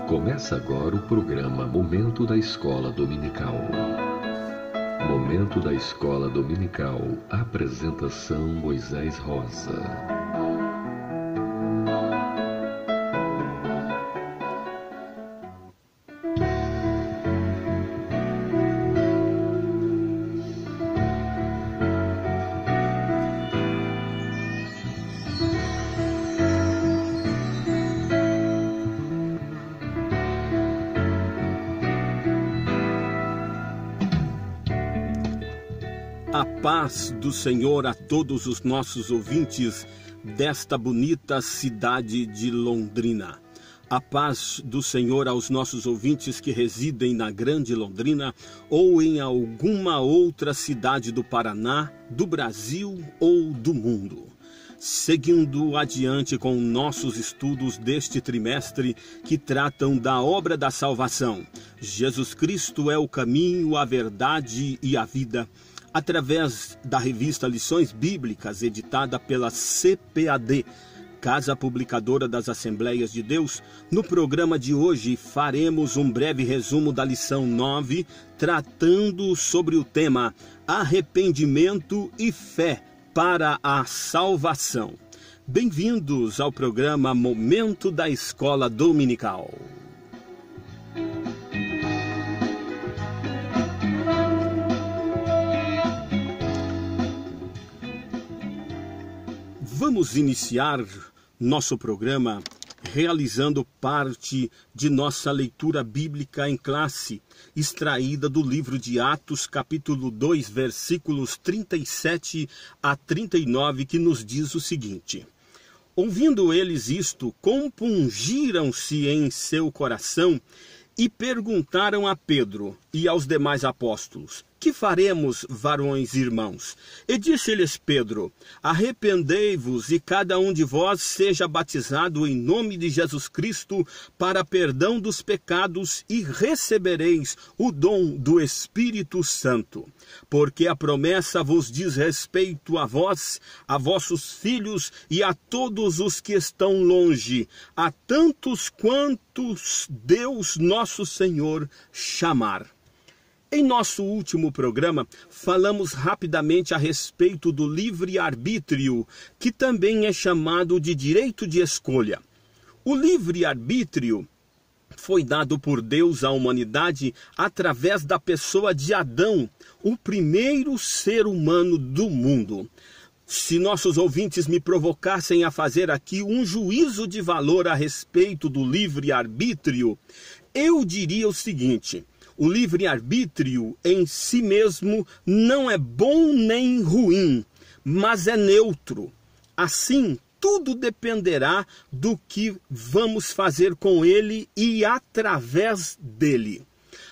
Começa agora o programa Momento da Escola Dominical. Momento da Escola Dominical. Apresentação Moisés Rosa. A paz do Senhor a todos os nossos ouvintes desta bonita cidade de Londrina. A paz do Senhor aos nossos ouvintes que residem na Grande Londrina ou em alguma outra cidade do Paraná, do Brasil ou do mundo. Seguindo adiante com nossos estudos deste trimestre que tratam da obra da salvação. Jesus Cristo é o caminho, a verdade e a vida. Através da revista Lições Bíblicas, editada pela CPAD, Casa Publicadora das Assembleias de Deus, no programa de hoje faremos um breve resumo da lição 9, tratando sobre o tema Arrependimento e Fé para a Salvação. Bem-vindos ao programa Momento da Escola Dominical. Vamos iniciar nosso programa realizando parte de nossa leitura bíblica em classe, extraída do livro de Atos, capítulo 2, versículos 37 a 39, que nos diz o seguinte: Ouvindo eles isto, compungiram-se em seu coração e perguntaram a Pedro e aos demais apóstolos: Que faremos, varões e irmãos? E disse-lhes Pedro: Arrependei-vos e cada um de vós seja batizado em nome de Jesus Cristo para perdão dos pecados e recebereis o dom do Espírito Santo. Porque a promessa vos diz respeito a vós, a vossos filhos e a todos os que estão longe, a tantos quantos Deus nosso Senhor chamar. Em nosso último programa, falamos rapidamente a respeito do livre-arbítrio, que também é chamado de direito de escolha. O livre-arbítrio foi dado por Deus à humanidade através da pessoa de Adão, o primeiro ser humano do mundo. Se nossos ouvintes me provocassem a fazer aqui um juízo de valor a respeito do livre-arbítrio, eu diria o seguinte: o livre-arbítrio em si mesmo não é bom nem ruim, mas é neutro. Assim, tudo dependerá do que vamos fazer com ele e através dele.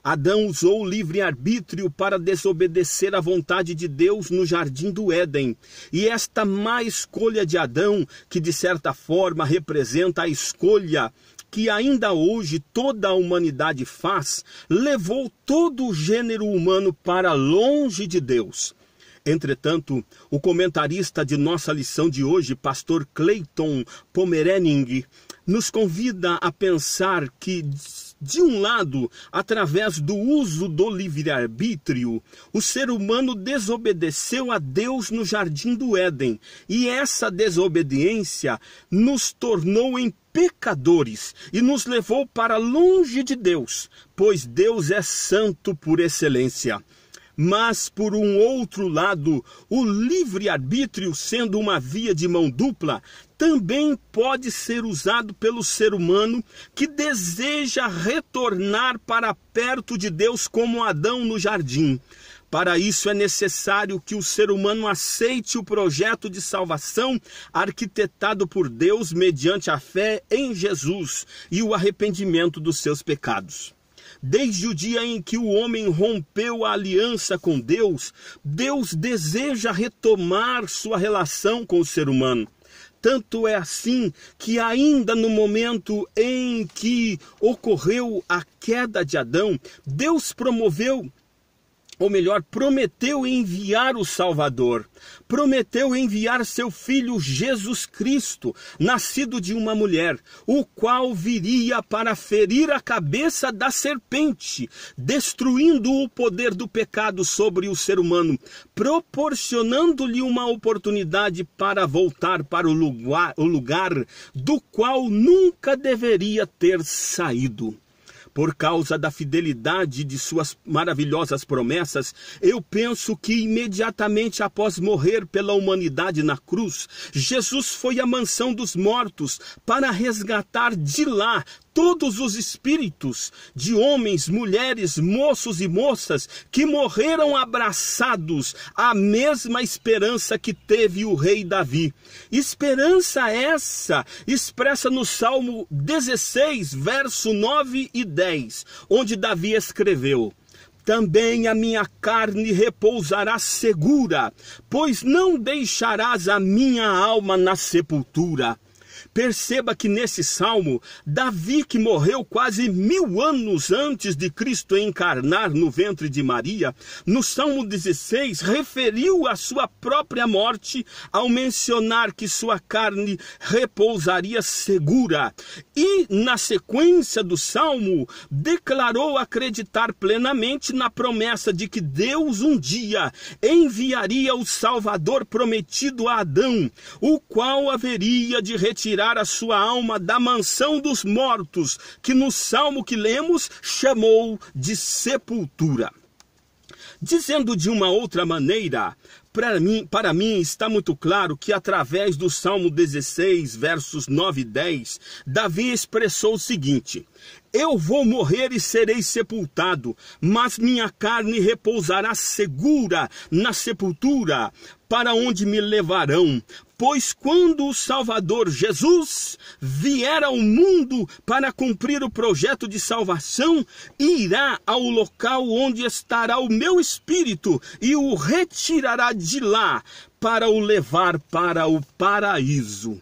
Adão usou o livre-arbítrio para desobedecer à vontade de Deus no jardim do Éden. E esta má escolha de Adão, que de certa forma representa a escolha que ainda hoje toda a humanidade faz, levou todo o gênero humano para longe de Deus. Entretanto, o comentarista de nossa lição de hoje, pastor Clayton Pomerening, nos convida a pensar que, de um lado, através do uso do livre-arbítrio, o ser humano desobedeceu a Deus no jardim do Éden, e essa desobediência nos tornou em pecadores e nos levou para longe de Deus, pois Deus é santo por excelência. Mas, por um outro lado, o livre-arbítrio, sendo uma via de mão dupla, também pode ser usado pelo ser humano que deseja retornar para perto de Deus como Adão no jardim. Para isso é necessário que o ser humano aceite o projeto de salvação arquitetado por Deus mediante a fé em Jesus e o arrependimento dos seus pecados. Desde o dia em que o homem rompeu a aliança com Deus, Deus deseja retomar sua relação com o ser humano. Tanto é assim que ainda no momento em que ocorreu a queda de Adão, Deus promoveu ou melhor, prometeu enviar o Salvador, prometeu enviar seu Filho Jesus Cristo, nascido de uma mulher, o qual viria para ferir a cabeça da serpente, destruindo o poder do pecado sobre o ser humano, proporcionando-lhe uma oportunidade para voltar para o lugar do qual nunca deveria ter saído. Por causa da fidelidade de suas maravilhosas promessas, eu penso que imediatamente após morrer pela humanidade na cruz, Jesus foi à mansão dos mortos para resgatar de lá todos os espíritos de homens, mulheres, moços e moças que morreram abraçados à mesma esperança que teve o rei Davi. Esperança essa expressa no Salmo 16, verso 9 e 10, onde Davi escreveu: também a minha carne repousará segura, pois não deixarás a minha alma na sepultura. Perceba que nesse salmo, Davi, que morreu quase 1000 anos antes de Cristo encarnar no ventre de Maria, no Salmo 16, referiu a sua própria morte ao mencionar que sua carne repousaria segura. E, na sequência do salmo, declarou acreditar plenamente na promessa de que Deus um dia enviaria o Salvador prometido a Adão, o qual haveria de retirar a sua alma da mansão dos mortos, que no salmo que lemos chamou de sepultura. Dizendo de uma outra maneira, para mim está muito claro que através do Salmo 16, versos 9 e 10, Davi expressou o seguinte: eu vou morrer e serei sepultado, mas minha carne repousará segura na sepultura, para onde me levarão? Pois quando o Salvador Jesus vier ao mundo para cumprir o projeto de salvação, irá ao local onde estará o meu espírito e o retirará de lá para o levar para o paraíso.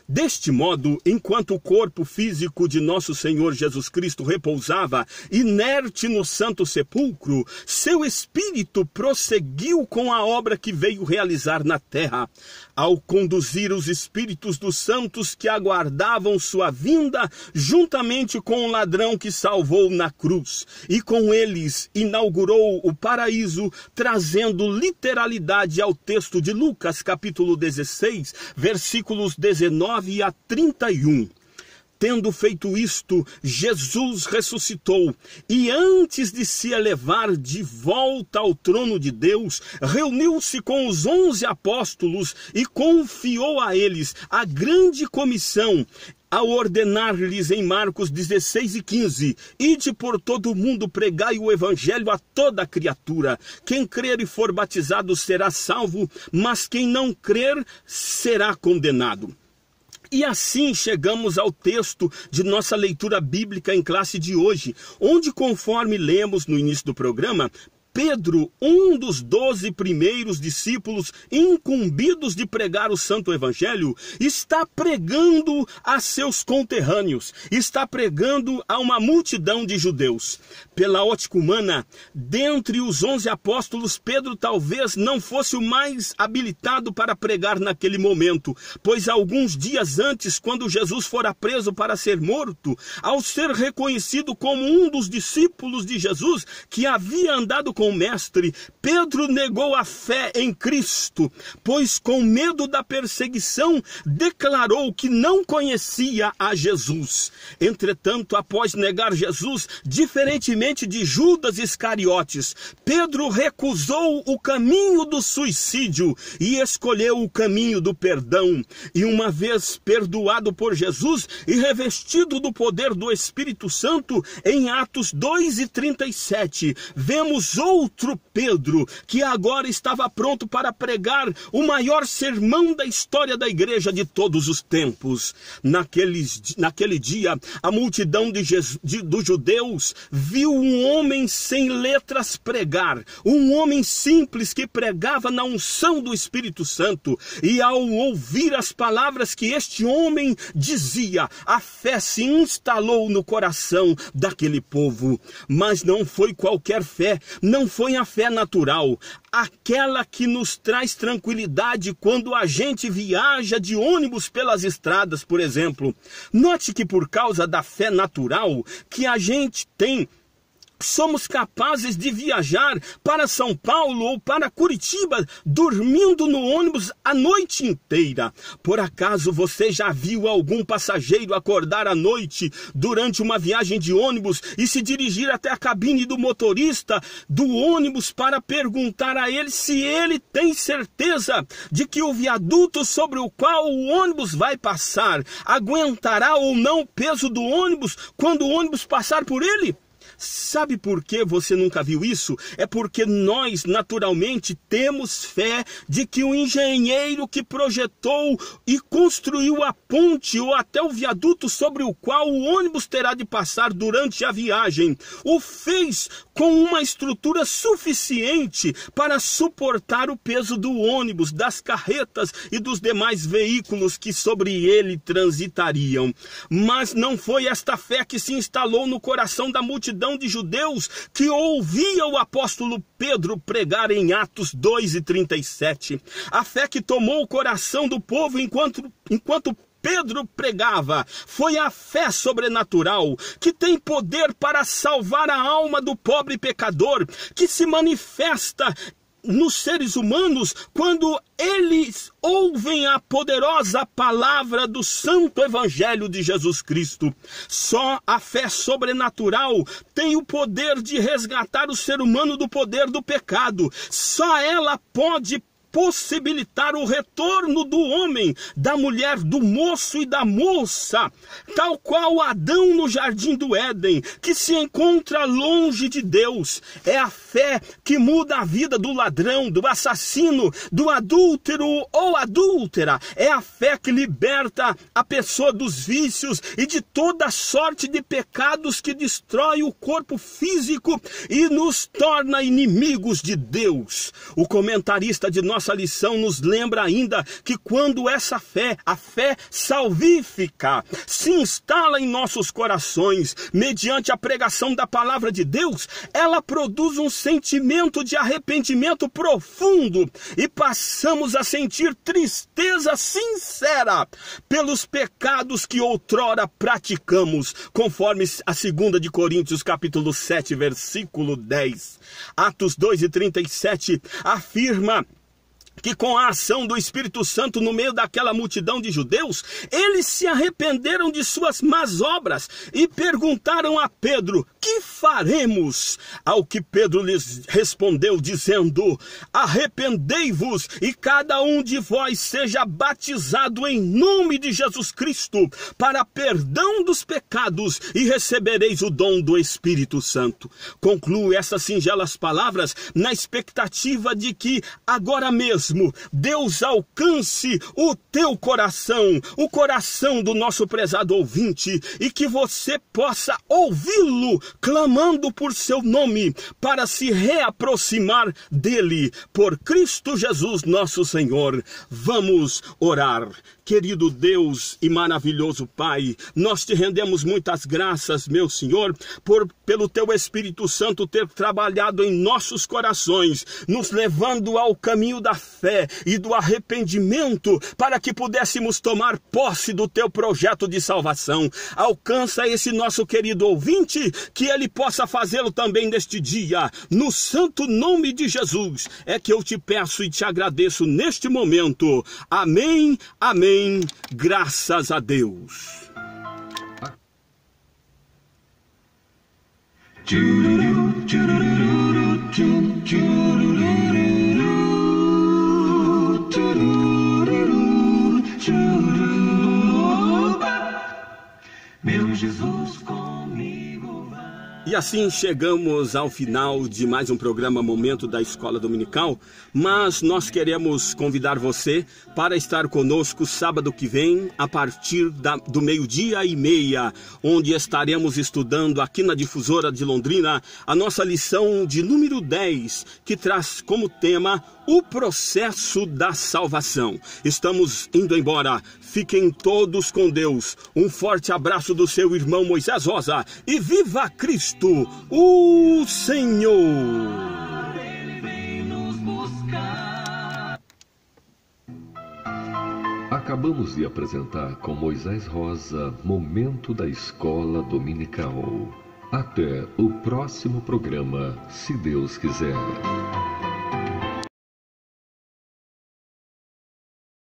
Deste modo, enquanto o corpo físico de nosso Senhor Jesus Cristo repousava inerte no santo sepulcro, seu espírito prosseguiu com a obra que veio realizar na terra, ao conduzir os espíritos dos santos que aguardavam sua vinda, juntamente com o ladrão que salvou na cruz, e com eles inaugurou o paraíso, trazendo literalidade ao texto de Lucas, capítulo 16, versículos 19 a 31. Tendo feito isto, Jesus ressuscitou e antes de se elevar de volta ao trono de Deus, reuniu-se com os 11 apóstolos e confiou a eles a grande comissão, ao ordenar-lhes em Marcos 16 e 15, ide por todo o mundo, pregai o evangelho a toda criatura. Quem crer e for batizado será salvo, mas quem não crer será condenado. E assim chegamos ao texto de nossa leitura bíblica em classe de hoje, onde, conforme lemos no início do programa, Pedro, um dos 12 primeiros discípulos incumbidos de pregar o Santo Evangelho, está pregando a seus conterrâneos, está pregando a uma multidão de judeus. Pela ótica humana, dentre os 11 apóstolos, Pedro talvez não fosse o mais habilitado para pregar naquele momento, pois alguns dias antes, quando Jesus fora preso para ser morto, ao ser reconhecido como um dos discípulos de Jesus que havia andado com o mestre, Pedro negou a fé em Cristo, pois com medo da perseguição declarou que não conhecia a Jesus. Entretanto, após negar Jesus, diferentemente de Judas Iscariotes, Pedro recusou o caminho do suicídio e escolheu o caminho do perdão. E uma vez perdoado por Jesus e revestido do poder do Espírito Santo, em Atos 2:37, vemos outro Pedro, que agora estava pronto para pregar o maior sermão da história da igreja de todos os tempos. Naquele dia, a multidão dos judeus viu um homem sem letras pregar, um homem simples que pregava na unção do Espírito Santo, e ao ouvir as palavras que este homem dizia, a fé se instalou no coração daquele povo. Mas não foi qualquer fé, não não foi a fé natural, aquela que nos traz tranquilidade quando a gente viaja de ônibus pelas estradas, por exemplo. Note que por causa da fé natural que a gente tem, somos capazes de viajar para São Paulo ou para Curitiba dormindo no ônibus a noite inteira. Por acaso você já viu algum passageiro acordar à noite durante uma viagem de ônibus e se dirigir até a cabine do motorista do ônibus para perguntar a ele se ele tem certeza de que o viaduto sobre o qual o ônibus vai passar aguentará ou não o peso do ônibus quando o ônibus passar por ele? Sabe por que você nunca viu isso? É porque nós, naturalmente, temos fé de que o engenheiro que projetou e construiu a ponte ou até o viaduto sobre o qual o ônibus terá de passar durante a viagem, o fez com uma estrutura suficiente para suportar o peso do ônibus, das carretas e dos demais veículos que sobre ele transitariam. Mas não foi esta fé que se instalou no coração da multidão de judeus que ouvia o apóstolo Pedro pregar em Atos 2:37. A fé que tomou o coração do povo enquanto Pedro pregava foi a fé sobrenatural, que tem poder para salvar a alma do pobre pecador, que se manifesta nos seres humanos quando eles ouvem a poderosa palavra do santo evangelho de Jesus Cristo. Só a fé sobrenatural tem o poder de resgatar o ser humano do poder do pecado. Só ela pode possibilitar o retorno do homem, da mulher, do moço e da moça, tal qual Adão no jardim do Éden, que se encontra longe de Deus. É a fé que muda a vida do ladrão, do assassino, do adúltero ou adúltera. É a fé que liberta a pessoa dos vícios e de toda sorte de pecados que destrói o corpo físico e nos torna inimigos de Deus. O comentarista de nossa lição nos lembra ainda que quando essa fé, a fé salvífica, se instala em nossos corações, mediante a pregação da palavra de Deus, ela produz um sentimento de arrependimento profundo e passamos a sentir tristeza sincera pelos pecados que outrora praticamos, conforme a 2 de Coríntios capítulo 7, versículo 10. Atos 2:37 afirma que com a ação do Espírito Santo no meio daquela multidão de judeus, eles se arrependeram de suas más obras e perguntaram a Pedro: que faremos? Ao que Pedro lhes respondeu dizendo: arrependei-vos e cada um de vós seja batizado em nome de Jesus Cristo para perdão dos pecados e recebereis o dom do Espírito Santo. Concluo essas singelas palavras na expectativa de que agora mesmo Deus alcance o teu coração, o coração do nosso prezado ouvinte, e que você possa ouvi-lo clamando por seu nome para se reaproximar dele, por Cristo Jesus nosso Senhor. Vamos orar. Querido Deus e maravilhoso Pai, nós te rendemos muitas graças, meu Senhor, pelo teu Espírito Santo ter trabalhado em nossos corações, nos levando ao caminho da fé e do arrependimento, para que pudéssemos tomar posse do teu projeto de salvação. Alcança esse nosso querido ouvinte, que ele possa fazê-lo também neste dia, no santo nome de Jesus, é que eu te peço e te agradeço neste momento. Amém, amém. Graças a Deus. Meu Jesus comigo vai. E assim chegamos ao final de mais um programa Momento da Escola Dominical, mas nós queremos convidar você para estar conosco sábado que vem, a partir do 12:30, onde estaremos estudando aqui na Difusora de Londrina a nossa lição de número 10, que traz como tema o processo da salvação. Estamos indo embora. Fiquem todos com Deus. Um forte abraço do seu irmão Moisés Rosa. E viva Cristo, o Senhor! Acabamos de apresentar com Moisés Rosa Momento da Escola Dominical. Até o próximo programa, se Deus quiser.